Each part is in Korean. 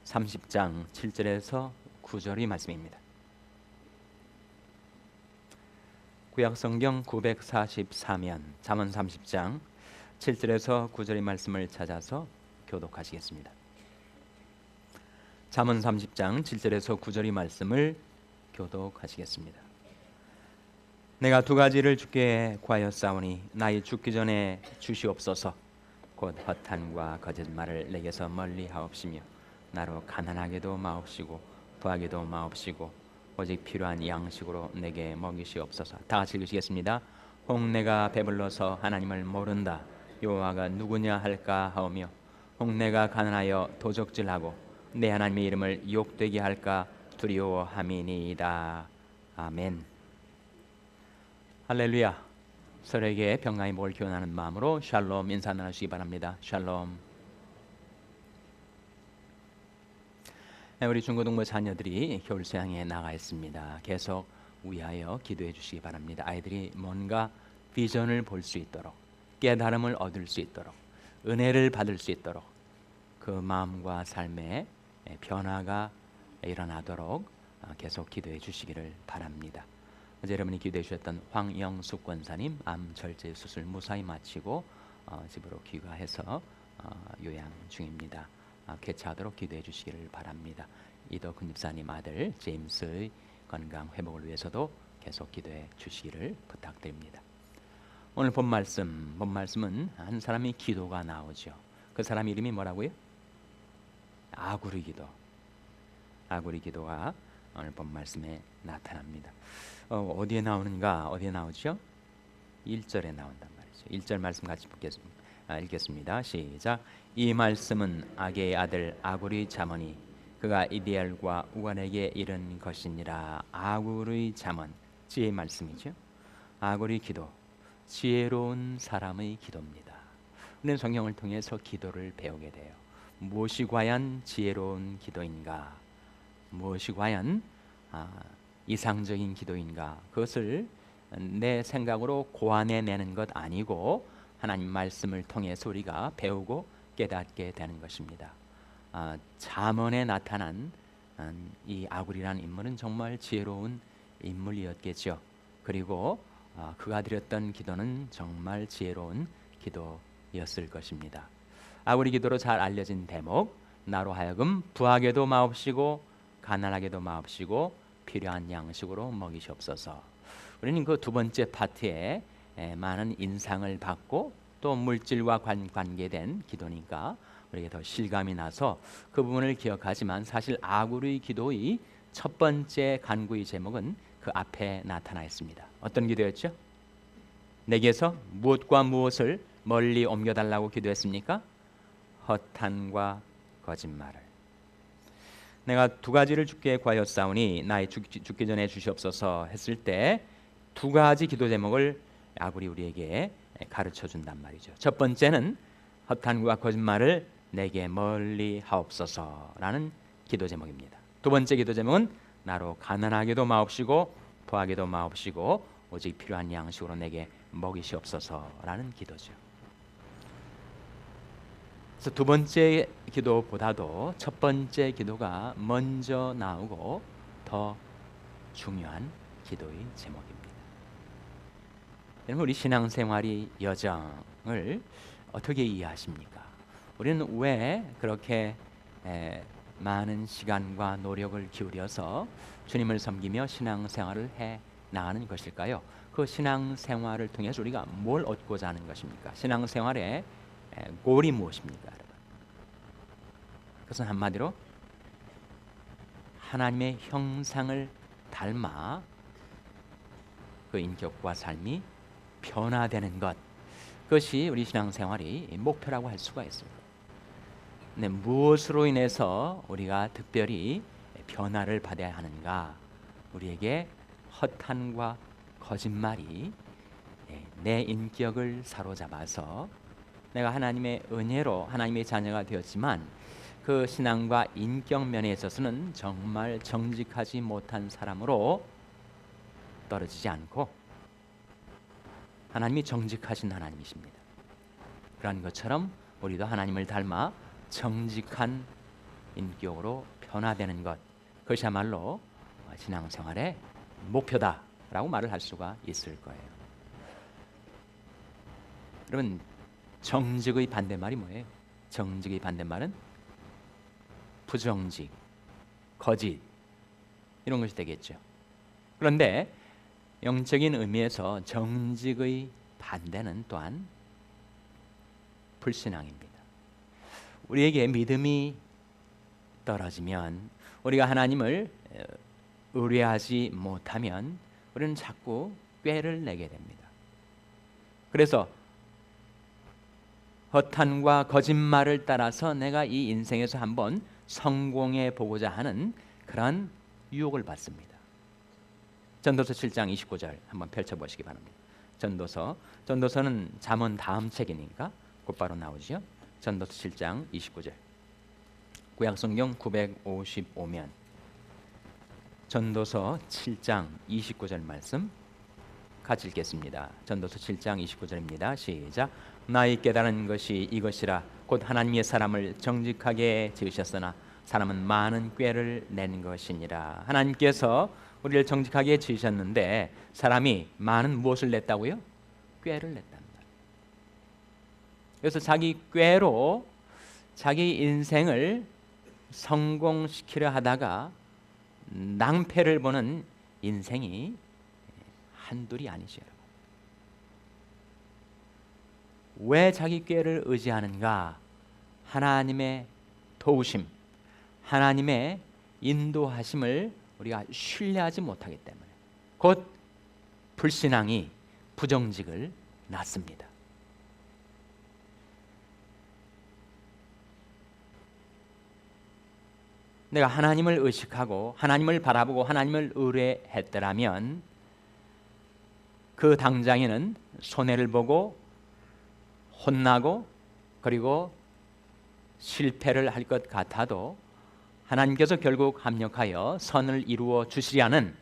30장 7절에서 9절의 말씀입니다. 구약성경 944면 잠언 30장 7절에서 9절의 말씀을 찾아서 교독하시겠습니다. 잠언 30장 7절에서 9절의 말씀을 교독하시겠습니다. 내가 두 가지를 주께 구하였사오니 나의 죽기 전에 주시옵소서. 곧 허탄과 거짓말을 내게서 멀리하옵시며 나로 가난하게도 마옵시고 부하게도 마옵시고 오직 필요한 양식으로 내게 먹이시옵소서. 다 같이 읽으시겠습니다. 혹 내가 배불러서 하나님을 모른다 여호와가 누구냐 할까 하오며 혹 내가 가난하여 도적질하고 내 하나님의 이름을 욕되게 할까 두려워함이니이다. 아멘. 할렐루야. 서로에게 평강의 복을 기원하는 마음으로 샬롬 인사 나누시기 바랍니다. 샬롬. 우리 중고등부 자녀들이 겨울 수양에 나가 있습니다. 계속 위하여 기도해 주시기 바랍니다. 아이들이 뭔가 비전을 볼 수 있도록, 깨달음을 얻을 수 있도록, 은혜를 받을 수 있도록 그 마음과 삶에 변화가 일어나도록 계속 기도해 주시기를 바랍니다. 어제 여러분이 기도해 주셨던 황영숙 권사님 암 절제 수술 무사히 마치고 집으로 귀가해서 요양 중입니다. 쾌차하도록 기도해 주시기를 바랍니다. 이덕훈 집사님 아들 제임스의 건강 회복을 위해서도 계속 기도해 주시기를 부탁드립니다. 오늘 본 말씀은 한 사람이 기도가 나오죠. 그 사람 이름이 뭐라고요? 아구리 기도. 아구리 기도가 오늘 본 말씀에 나타납니다. 어디에 나오는가? 어디에 나오죠? 1절에 나온단 말이죠. 1절 말씀 같이 읽겠습니다. 시작. 이 말씀은 아게의 아들 아굴의 잠언이 그가 이디엘과 우갈에게 이른 것이니라. 아굴의 잠언, 지혜의 말씀이죠. 아굴의 기도, 지혜로운 사람의 기도입니다. 우리는 성경을 통해서 기도를 배우게 돼요. 무엇이 과연 지혜로운 기도인가? 무엇이 과연 이상적인 기도인가? 그것을 내 생각으로 고안해내는 것 아니고 하나님 말씀을 통해서 우리가 배우고 깨닫게 되는 것입니다. 잠언에 나타난 이 아굴이라는 인물은 정말 지혜로운 인물이었겠죠. 그리고 그가 드렸던 기도는 정말 지혜로운 기도였을 것입니다. 아굴이 기도로 잘 알려진 대목, 나로 하여금 부하게도 마옵시고 가난하게도 마옵시고 필요한 양식으로 먹이시옵소서. 우리는 그 두 번째 파트에 많은 인상을 받고 또 물질과 관계된 기도니까 우리에게 더 실감이 나서 그 부분을 기억하지만 사실 아굴의 기도의 첫 번째 간구의 제목은 그 앞에 나타나 있습니다. 어떤 기도였죠? 내게서 무엇과 무엇을 멀리 옮겨달라고 기도했습니까? 허탄과 거짓말을. 내가 두 가지를 주께 구하였사오니 나의 죽기 전에 주시옵소서 했을 때 두 가지 기도 제목을 아굴이 우리에게 가르쳐 준단 말이죠. 첫 번째는 허탄과 거짓말을 내게 멀리 하옵소서라는 기도 제목입니다. 두 번째 기도 제목은 나로 가난하게도 마옵시고 부하게도 마옵시고 오직 필요한 양식으로 내게 먹이시옵소서라는 기도죠. 그래서 두 번째 기도보다도 첫 번째 기도가 먼저 나오고 더 중요한 기도의 제목입니다. 여러분, 우리 신앙생활의 여정을 어떻게 이해하십니까? 우리는 왜 그렇게 많은 시간과 노력을 기울여서 주님을 섬기며 신앙생활을 해 나가는 것일까요? 그 신앙생활을 통해서 우리가 뭘 얻고자 하는 것입니까? 신앙생활의 골이 무엇입니까? 여러분? 그것은 한마디로 하나님의 형상을 닮아 그 인격과 삶이 변화되는 것, 그것이 우리 신앙생활의 목표라고 할 수가 있습니다. 네, 무엇으로 인해서 우리가 특별히 변화를 받아야 하는가? 우리에게 허탄과 거짓말이 내 인격을 사로잡아서 내가 하나님의 은혜로 하나님의 자녀가 되었지만 그 신앙과 인격 면에 있어서는 정말 정직하지 못한 사람으로 떨어지지 않고 하나님이 정직하신 하나님이십니다. 그런 것처럼 우리도 하나님을 닮아 정직한 인격으로 변화되는 것, 그것이야말로 신앙생활의 목표다라고 말을 할 수가 있을 거예요. 여러분, 정직의 반대말이 뭐예요? 정직의 반대말은 부정직, 거짓, 이런 것이 되겠죠. 그런데 영적인 의미에서 정직의 반대는 또한 불신앙입니다. 우리에게 믿음이 떨어지면, 우리가 하나님을 의뢰하지 못하면 우리는 자꾸 꾀를 내게 됩니다. 그래서 허탄과 거짓말을 따라서 내가 이 인생에서 한번 성공해 보고자 하는 그런 유혹을 받습니다. 전도서 7장 29절 한번 펼쳐보시기 바랍니다. 전도서는 잠언 다음 책이니까 곧바로 나오죠. 전도서 7장 29절. 구약성경 955면 전도서 7장 29절 말씀 같이 읽겠습니다. 전도서 7장 29절입니다. 시작. 나의 깨달은 것이 이것이라. 곧 하나님의 사람을 정직하게 지으셨으나 사람은 많은 꾀를 낸 것이니라. 하나님께서 우리를 정직하게 지으셨는데 사람이 많은 무엇을 냈다고요? 꾀를 냈답니다. 그래서 자기 꾀로 자기 인생을 성공시키려 하다가 낭패를 보는 인생이 한둘이 아니죠. 왜 자기 꾀를 의지하는가? 하나님의 도우심, 하나님의 인도하심을 우리가 신뢰하지 못하기 때문에 곧 불신앙이 부정직을 낳습니다. 내가 하나님을 의식하고 하나님을 바라보고 하나님을 의뢰했더라면 그 당장에는 손해를 보고 혼나고 그리고 실패를 할 것 같아도 하나님께서 결국 합력하여 선을 이루어 주시려는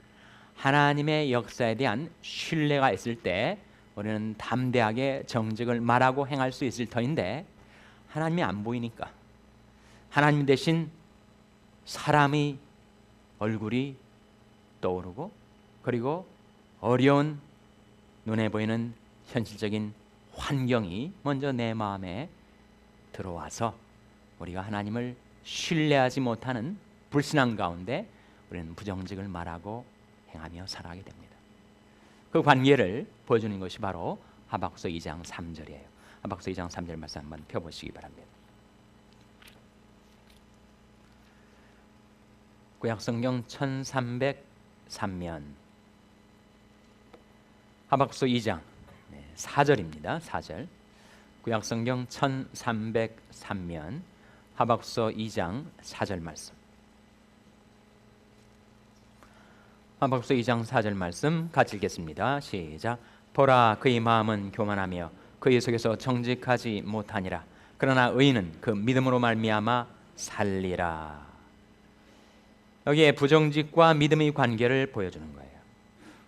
하나님의 역사에 대한 신뢰가 있을 때 우리는 담대하게 정직을 말하고 행할 수 있을 터인데, 하나님이 안 보이니까 하나님 대신 사람의 얼굴이 떠오르고 그리고 어려운 눈에 보이는 현실적인 환경이 먼저 내 마음에 들어와서 우리가 하나님을 신뢰하지 못하는 불신앙 가운데 우리는 부정직을 말하고 행하며 살아가게 됩니다. 그 관계를 보여주는 것이 바로 하박국서 2장 3절이에요. 하박국서 2장 3절 말씀 한번 펴보시기 바랍니다. 구약성경 1303면 하박국서 2장 4절입니다. 4절. 구약성경 1303면 하박국서 2장 4절 말씀. 하박국서 2장 4절 말씀 같이 읽겠습니다. 시작. 보라, 그의 마음은 교만하며 그의 속에서 정직하지 못하니라. 그러나 의인은 그 믿음으로 말미암아 살리라. 여기에 부정직과 믿음의 관계를 보여주는 거예요.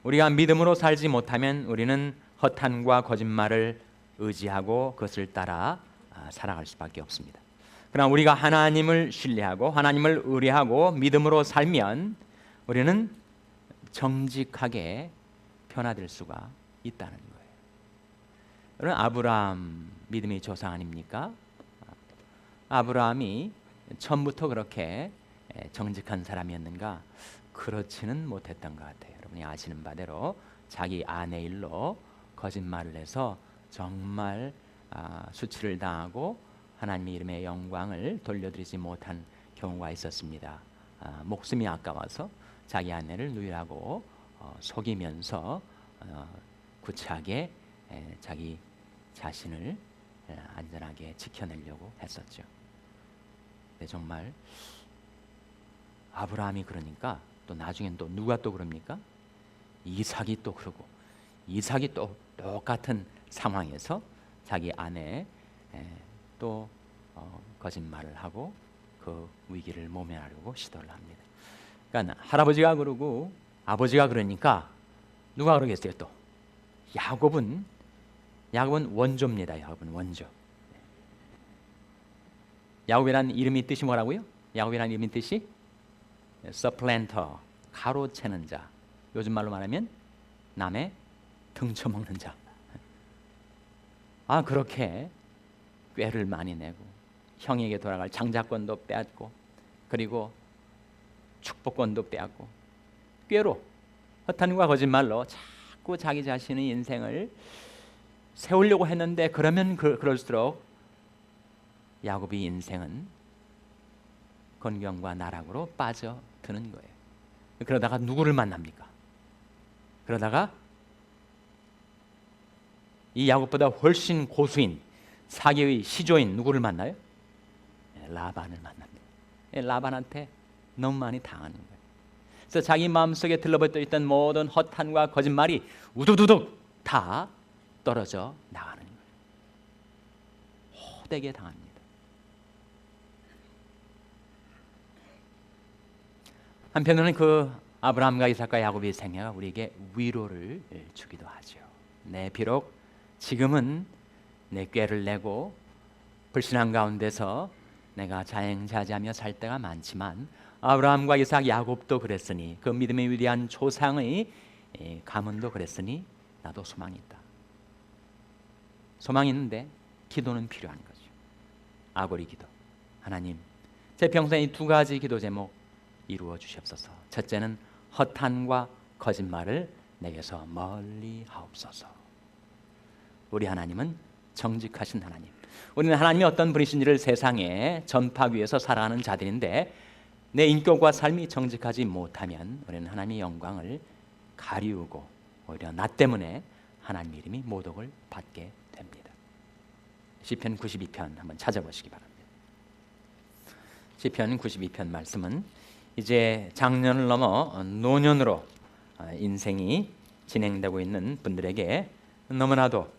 우리가 믿음으로 살지 못하면 우리는 허탄과 거짓말을 의지하고 그것을 따라 살아갈 수밖에 없습니다. 그러나 우리가 하나님을 신뢰하고 하나님을 의뢰하고 믿음으로 살면 우리는 정직하게 변화될 수가 있다는 거예요. 여러분, 아브라함 믿음의 조상 아닙니까? 아브라함이 처음부터 그렇게 정직한 사람이었는가? 그렇지는 못했던 것 같아요. 여러분이 아시는 바대로 자기 아내 일로 거짓말을 해서 정말 수치를 당하고 하나님의 이름의 영광을 돌려드리지 못한 경우가 있었습니다. 목숨이 아까워서 자기 아내를 누이라고 속이면서 구차하게 자기 자신을 안전하게 지켜내려고 했었죠. 근데 정말 아브라함이 그러니까 또 나중엔 또 누가 또 그럽니까? 이삭이 또 그러고, 이삭이 또 똑같은 상황에서 자기 아내 또 거짓말을 하고 그 위기를 모면하려고 시도를 합니다. 그러니까 할아버지가 그러고 아버지가 그러니까 누가 그러겠어요? 또 야곱은 원조입니다. 야곱은 원조. 야곱이라는 이름이 뜻이 뭐라고요? 야곱이라는 이름의 뜻이 supplanter, 가로채는 자. 요즘 말로 말하면 남의 등쳐먹는 자. 그렇게 꾀를 많이 내고 형에게 돌아갈 장자권도 빼앗고 그리고 축복권도 빼앗고 꾀로 허탄과 거짓말로 자꾸 자기 자신의 인생을 세우려고 했는데 그러면 그럴수록 야곱의 인생은 건경과 나락으로 빠져드는 거예요. 그러다가 누구를 만납니까? 그러다가 이 야곱보다 훨씬 고수인 사계의 시조인 누구를 만나요? 라반을 만납니다. 라반한테 너무 많이 당하는 거예요. 그래서 자기 마음속에 들러붙어 있던 모든 허탄과 거짓말이 우두두둑 다 떨어져 나가는 거예요. 호되게 당합니다. 한편으로는 그 아브라함과 이삭과 야곱의 생애가 우리에게 위로를 주기도 하죠. 비록 지금은 내 꾀를 내고 불신앙 가운데서 내가 자행자지하며 살 때가 많지만 아브라함과 이삭, 야곱도 그랬으니 그 믿음의 위대한 조상의 가문도 그랬으니 나도 소망이 있다. 소망이 있는데 기도는 필요한 거죠. 아고리 기도. 하나님, 제 평생에 두 가지 기도 제목 이루어 주시옵소서. 첫째는 허탄과 거짓말을 내게서 멀리 하옵소서. 우리 하나님은 정직하신 하나님. 우리는 하나님이 어떤 분이신지를 세상에 전파하기 위해서 살아가는 자들인데 내 인격과 삶이 정직하지 못하면 우리는 하나님의 영광을 가리우고 오히려 나 때문에 하나님의 이름이 모독을 받게 됩니다. 시편 92편 한번 찾아보시기 바랍니다. 시편 92편 말씀은 이제 장년을 넘어 노년으로 인생이 진행되고 있는 분들에게 너무나도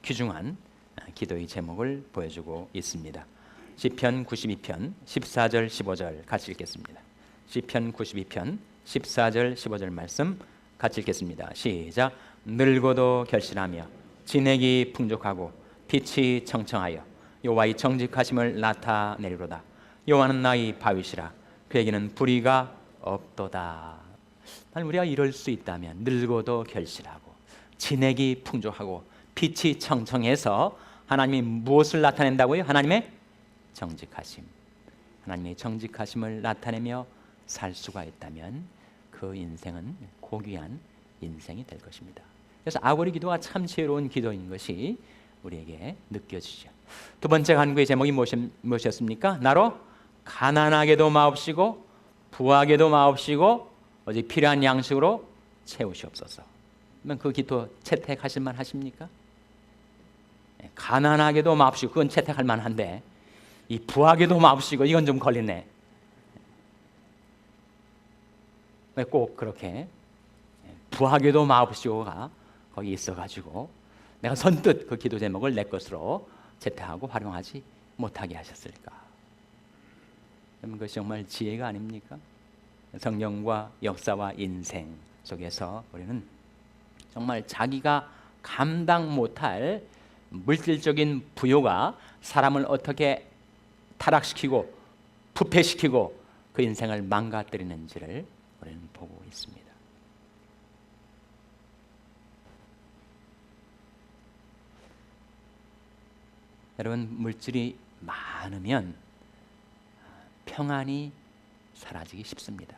귀중한 기도의 제목을 보여주고 있습니다. 시편 92편 14절 15절 같이 읽겠습니다. 시편 92편 14절 15절 말씀 같이 읽겠습니다. 시작. 늙어도 결실하며 진액이 풍족하고 빛이 청청하여 여호와의 정직하심을 나타내리로다. 여호와는 나의 바위시라 그에게는 불의가 없도다. 우리가 이럴 수 있다면 늙어도 결실하고 진액이 풍족하고 빛이 청청해서 하나님이 무엇을 나타낸다고요? 하나님의 정직하심. 하나님의 정직하심을 나타내며 살 수가 있다면 그 인생은 고귀한 인생이 될 것입니다. 그래서 아고리 기도가 참 지혜로운 기도인 것이 우리에게 느껴지죠. 두 번째 간구의 제목이 무엇이었습니까? 나로 가난하게도 마옵시고 부하게도 마옵시고 오직 필요한 양식으로 채우시옵소서. 그러면 그 기도 채택하실 만 하십니까? 가난하게도 마옵시고 그건 채택할 만한데 이 부하게도 마옵시고 이건 좀 걸리네. 왜 꼭 그렇게 부하게도 마옵시고가 거기 있어가지고 내가 선뜻 그 기도 제목을 내 것으로 채택하고 활용하지 못하게 하셨을까? 그러면 그것이 정말 지혜가 아닙니까? 성령과 역사와 인생 속에서 우리는 정말 자기가 감당 못할 물질적인 부요가 사람을 어떻게 타락시키고 부패시키고 그 인생을 망가뜨리는지를 우리는 보고 있습니다. 여러분, 물질이 많으면 평안이 사라지기 쉽습니다.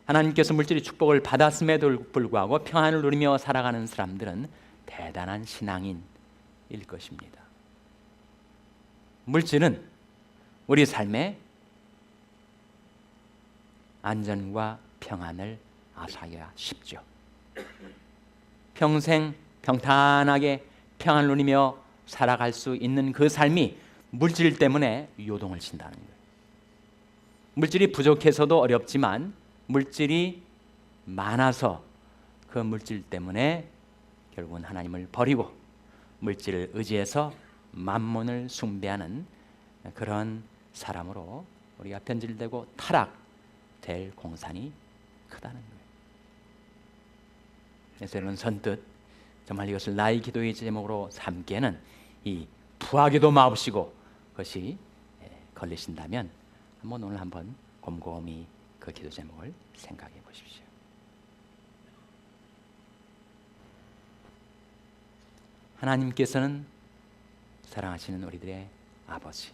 하나님께서 물질의 축복을 받았음에도 불구하고 평안을 누리며 살아가는 사람들은 대단한 신앙인일 것입니다. 물질은 우리 삶에 안전과 평안을 앗아가기가 쉽죠. 평생 평탄하게 평안을 누리며 살아갈 수 있는 그 삶이 물질 때문에 요동을 친다는 거예요. 물질이 부족해서도 어렵지만 물질이 많아서 그 물질 때문에 결국은 하나님을 버리고 물질을 의지해서 만몬을 숭배하는 그런 사람으로 우리가 변질되고 타락될 공산이 크다는 거예요. 그래서 여러분 선뜻 정말 이것을 나의 기도의 제목으로 삼기에는 이 부하게도 마옵시고 그것이 걸리신다면 오늘 한번 곰곰이 그 기도 제목을 생각해 보십시오. 하나님께서는 사랑하시는 우리들의 아버지,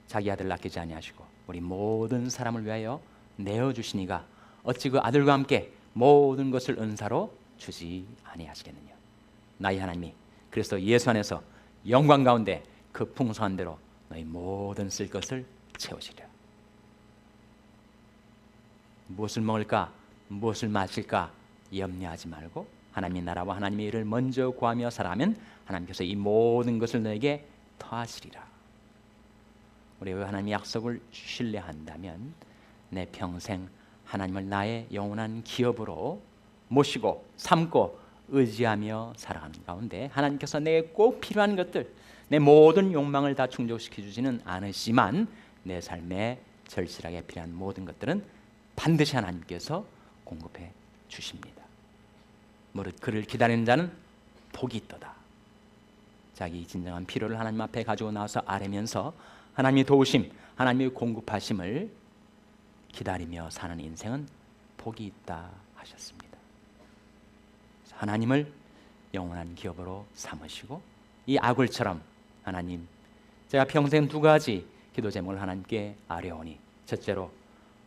자기 아들 아끼지 아니하시고 우리 모든 사람을 위하여 내어주시니가 어찌 그 아들과 함께 모든 것을 은사로 주지 아니하시겠느냐. 나의 하나님이 그리스도 예수 안에서 영광 가운데 그 풍성한 대로 너희 모든 쓸 것을 채우시리라. 무엇을 먹을까 무엇을 마실까 염려하지 말고 하나님의 나라와 하나님의 일을 먼저 구하며 살아가면 하나님께서 이 모든 것을 너에게 더하시리라. 우리 하나님의 약속을 신뢰한다면 내 평생 하나님을 나의 영원한 기업으로 모시고 삼고 의지하며 살아가는 가운데 하나님께서 내게 꼭 필요한 것들, 내 모든 욕망을 다 충족시켜 주지는 않으시지만 내 삶에 절실하게 필요한 모든 것들은 반드시 하나님께서 공급해 주십니다. 무릇 그를 기다리는 자는 복이 있도다. 자기 진정한 필요를 하나님 앞에 가지고 나와서 아뢰면서 하나님의 도우심, 하나님의 공급하심을 기다리며 사는 인생은 복이 있다 하셨습니다. 하나님을 영원한 기업으로 삼으시고 이 아굴처럼 하나님, 제가 평생 두 가지 기도 제목을 하나님께 아뢰오니 첫째로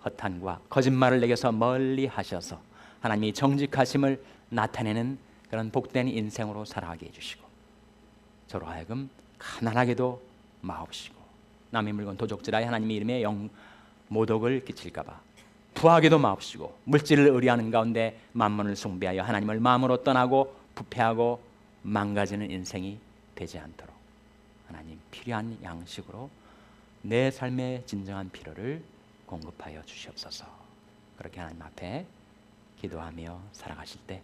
허탄과 거짓말을 내게서 멀리 하셔서 하나님이 정직하심을 나타내는 그런 복된 인생으로 살아가게 해주시고 저로 하여금 가난하게도 마옵시고 남의 물건 도적질하여 하나님의 이름에 모독을 끼칠까 봐 부하게도 마옵시고 물질을 의뢰하는 가운데 만몬을 숭배하여 하나님을 마음으로 떠나고 부패하고 망가지는 인생이 되지 않도록 하나님 필요한 양식으로 내 삶의 진정한 필요를 공급하여 주시옵소서. 그렇게 하나님 앞에 기도하며 살아가실 때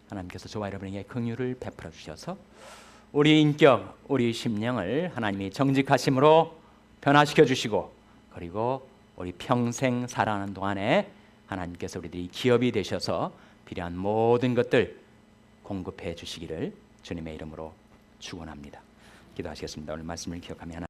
하나님께서 저와 여러분에게 긍휼을 베풀어 주셔서 우리 인격, 우리 심령을 하나님이 정직하심으로 변화시켜 주시고 그리고 우리 평생 살아가는 동안에 하나님께서 우리들이 기업이 되셔서 필요한 모든 것들 공급해 주시기를 주님의 이름으로 축원합니다. 기도하시겠습니다. 오늘 말씀을 기억하며